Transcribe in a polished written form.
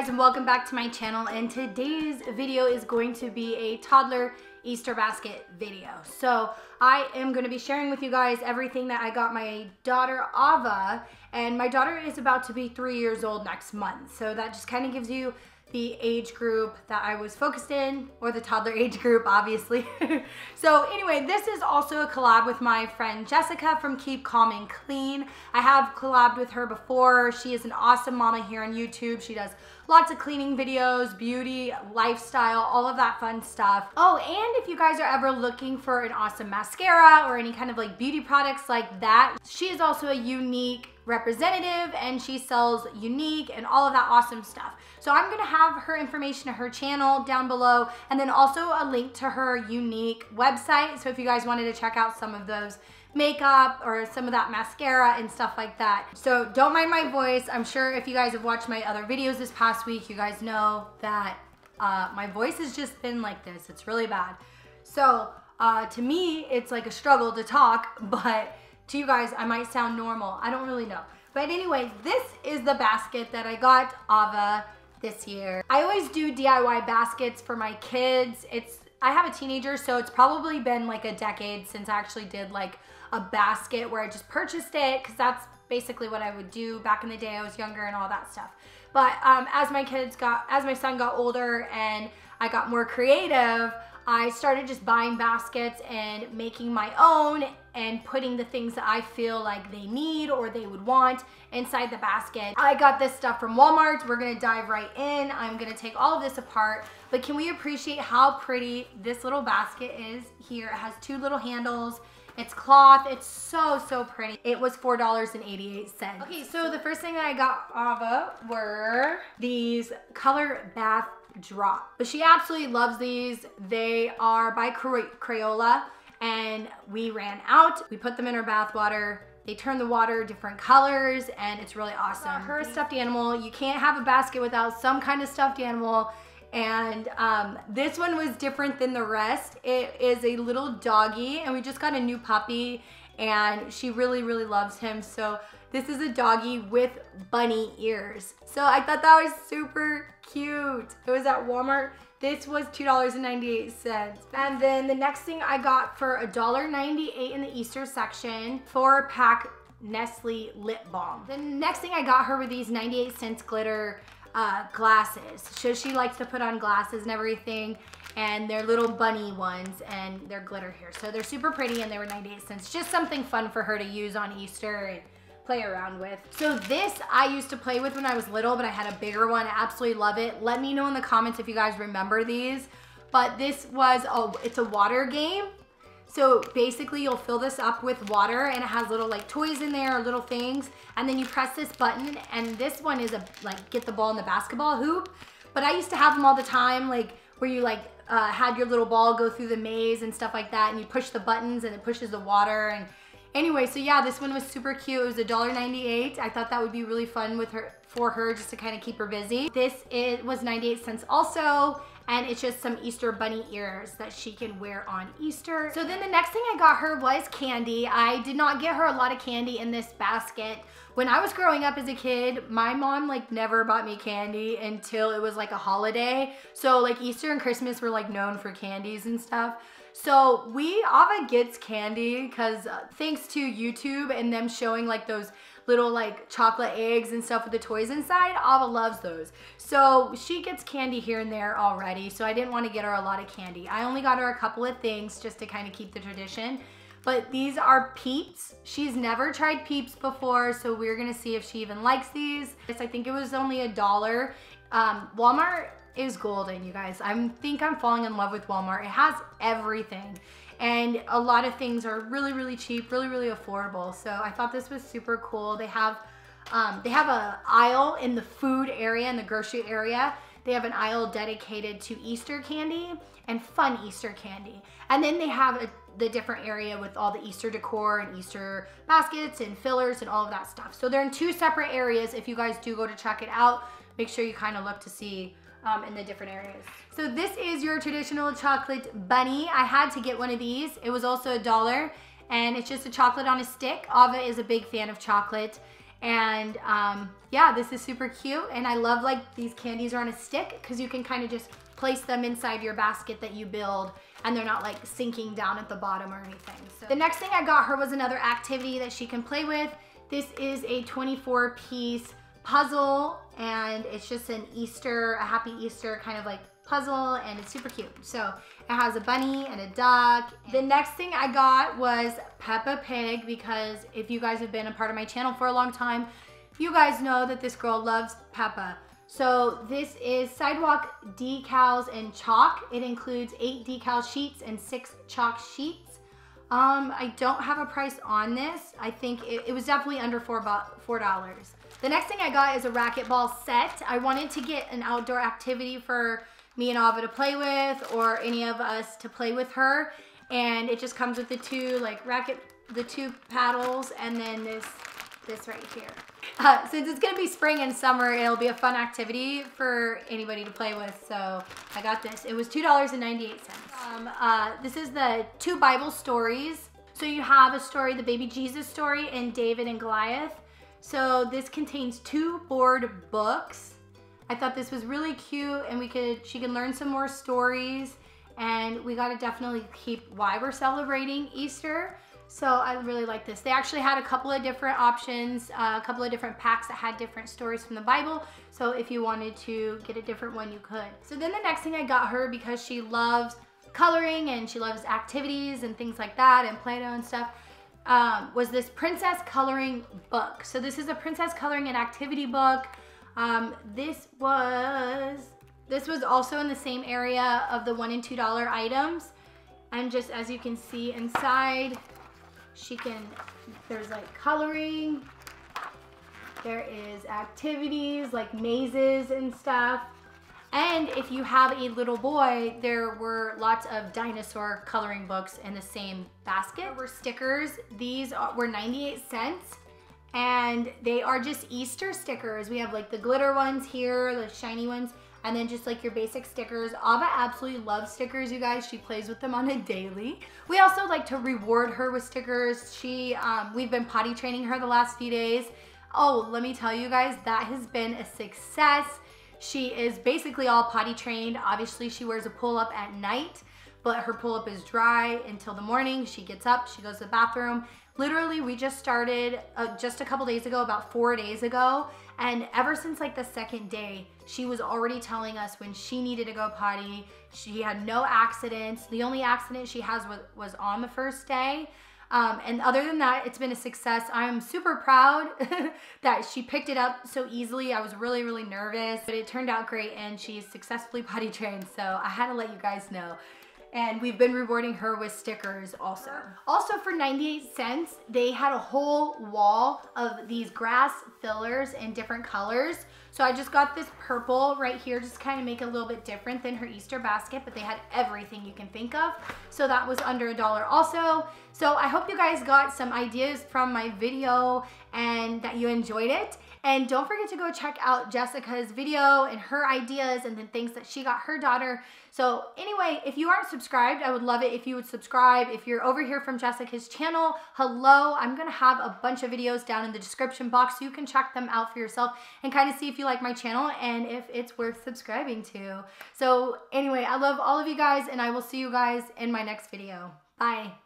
guys, and welcome back to my channel. And today's video is going to be a toddler Easter basket video. So I am going to be sharing with you guys everything that I got my daughter Ava, and my daughter is about to be 3 years old next month. So that just kind of gives you the age group that I was focused in, or the toddler age group, obviously. So anyway, this is also a collab with my friend Jessica from Keep Calm and Clean. I have collabed with her before. She is an awesome mama here on YouTube. She does lots of cleaning videos, beauty, lifestyle, all of that fun stuff. Oh, and if you guys are ever looking for an awesome mascara or any kind of like beauty products like that, she is also a unique representative, and she sells unique and all of that awesome stuff. So I'm gonna have her information to her channel down below, and then also a link to her unique website. So if you guys wanted to check out some of those makeup or some of that mascara and stuff like that. So don't mind my voice. I'm sure if you guys have watched my other videos this past week, you guys know that my voice has just been like this. It's really bad. So to me, it's like a struggle to talk, but to you guys, I might sound normal. I don't really know. But anyway, this is the basket that I got Ava this year. I always do DIY baskets for my kids. I have a teenager, so it's probably been like a decade since I actually did like a basket where I just purchased it, because that's basically what I would do back in the day. I was younger and all that stuff. But as my son got older and I got more creative, I started just buying baskets and making my own and putting the things that I feel like they need or they would want inside the basket. I got this stuff from Walmart. We're gonna dive right in. I'm gonna take all of this apart, but can we appreciate how pretty this little basket is here? It has two little handles. It's cloth. It's so, so pretty. It was $4.88. Okay, so the first thing that I got Ava were these color bath drop. But she absolutely loves these. They are by Crayola, and we ran out. We put them in her bath water. They turn the water different colors, and it's really awesome. Her stuffed animal. You can't have a basket without some kind of stuffed animal. And this one was different than the rest. It is a little doggy, and we just got a new puppy, and she really, really loves him. So this is a doggy with bunny ears. So I thought that was super cute. It was at Walmart. This was $2.98. And then the next thing I got for $1.98 in the Easter section, 4-pack Nestle lip balm. The next thing I got her were these 98-cent glitter glasses. So she likes to put on glasses and everything, and they're little bunny ones, and they're glitter here. So they're super pretty, and they were 98 cents. Just something fun for her to use on Easter and play around with. So this I used to play with when I was little, but I had a bigger one. I absolutely love it. Let me know in the comments if you guys remember these. But this was, it's a water game. So basically you'll fill this up with water, and it has little like toys in there, little things. And then you press this button, and this one is like get the ball in the basketball hoop. But I used to have them all the time, like where you like had your little ball go through the maze and stuff like that, and you push the buttons and it pushes the water. And anyway, so yeah, this one was super cute. It was $1.98. I thought that would be really fun for her just to kind of keep her busy. It was 98 cents also, and it's just some Easter bunny ears that she can wear on Easter. So then the next thing I got her was candy. I did not get her a lot of candy in this basket. When I was growing up as a kid, my mom like never bought me candy until it was like a holiday. So like Easter and Christmas were like known for candies and stuff. So Ava gets candy because thanks to YouTube and them showing like those little like chocolate eggs and stuff with the toys inside, Ava loves those. So she gets candy here and there already, so I didn't want to get her a lot of candy. I only got her a couple of things just to kind of keep the tradition. But these are Peeps. She's never tried Peeps before, so we're gonna see if she even likes these. I think it was only $1. Walmart is golden, you guys. I think I'm falling in love with Walmart. It has everything, and a lot of things are really, really cheap, really, really affordable. So I thought this was super cool. They have a aisle in the food area, in the grocery area. They have an aisle dedicated to Easter candy and fun Easter candy. And then they have the different area with all the Easter decor and Easter baskets and fillers and all of that stuff. So they're in two separate areas. If you guys do go to check it out, make sure you kind of look to see in the different areas. So this is your traditional chocolate bunny. I had to get one of these. It was also $1, and it's just a chocolate on a stick. Ava is a big fan of chocolate, And yeah, this is super cute. And I love like these candies are on a stick because you can kind of just place them inside your basket that you build and they're not like sinking down at the bottom or anything. So the next thing I got her was another activity that she can play with. This is a 24-piece puzzle, and it's just an Easter, a happy Easter kind of like puzzle, and it's super cute. So it has a bunny and a duck. The next thing I got was Peppa Pig, because if you guys have been a part of my channel for a long time, you guys know that this girl loves Peppa. So this is sidewalk decals and chalk. It includes 8 decal sheets and 6 chalk sheets. I don't have a price on this. I think it was definitely under $4. The next thing I got is a Racquet Ball Set. I wanted to get an outdoor activity for me and Ava to play with, or any of us to play with her. And it just comes with the two the two paddles, and then this right here. Since it's gonna be spring and summer, it'll be a fun activity for anybody to play with. So I got this. It was $2.98. This is the 2 Bible stories. So you have a story, the baby Jesus story, and David and Goliath. So this contains 2 board books. I thought this was really cute, and she can learn some more stories, and we gotta definitely keep why we're celebrating Easter. So I really like this. They actually had a couple of different options, a couple of different packs that had different stories from the Bible. So if you wanted to get a different one, you could. So then the next thing I got her, because she loves coloring and she loves activities and things like that, and Play-Doh and stuff, was this princess coloring book. So this is a princess coloring and activity book. This was also in the same area of the $1 and $2 items. And just as you can see inside, there's like coloring, there is activities like mazes and stuff. And if you have a little boy, there were lots of dinosaur coloring books in the same basket. There were stickers. These were 98 cents. And they are just Easter stickers. We have like the glitter ones here, the shiny ones, and then just like your basic stickers. Ava absolutely loves stickers, you guys. She plays with them on a daily. We also like to reward her with stickers. We've been potty training her the last few days. Oh, let me tell you guys, that has been a success. She is basically all potty trained. Obviously, she wears a pull-up at night, but her pull-up is dry until the morning. She gets up, she goes to the bathroom. Literally, we just started just a couple days ago, about 4 days ago, and ever since like the second day, she was already telling us when she needed to go potty. She had no accidents. The only accident she has was on the first day. And other than that, it's been a success. I'm super proud that she picked it up so easily. I was really, really nervous, but it turned out great, and she's successfully potty trained, so I had to let you guys know. And we've been rewarding her with stickers also. Also for 98 cents, they had a whole wall of these grass fillers in different colors. So I just got this purple right here, just kind of make it a little bit different than her Easter basket, but they had everything you can think of. So that was under $1 also. So I hope you guys got some ideas from my video and that you enjoyed it. And don't forget to go check out Jessica's video and her ideas and the things that she got her daughter. So anyway, if you aren't subscribed, I would love it if you would subscribe. If you're over here from Jessica's channel, hello. I'm gonna have a bunch of videos down in the description box so you can check them out for yourself and kind of see if you like my channel and if it's worth subscribing to. So anyway, I love all of you guys, and I will see you guys in my next video. Bye.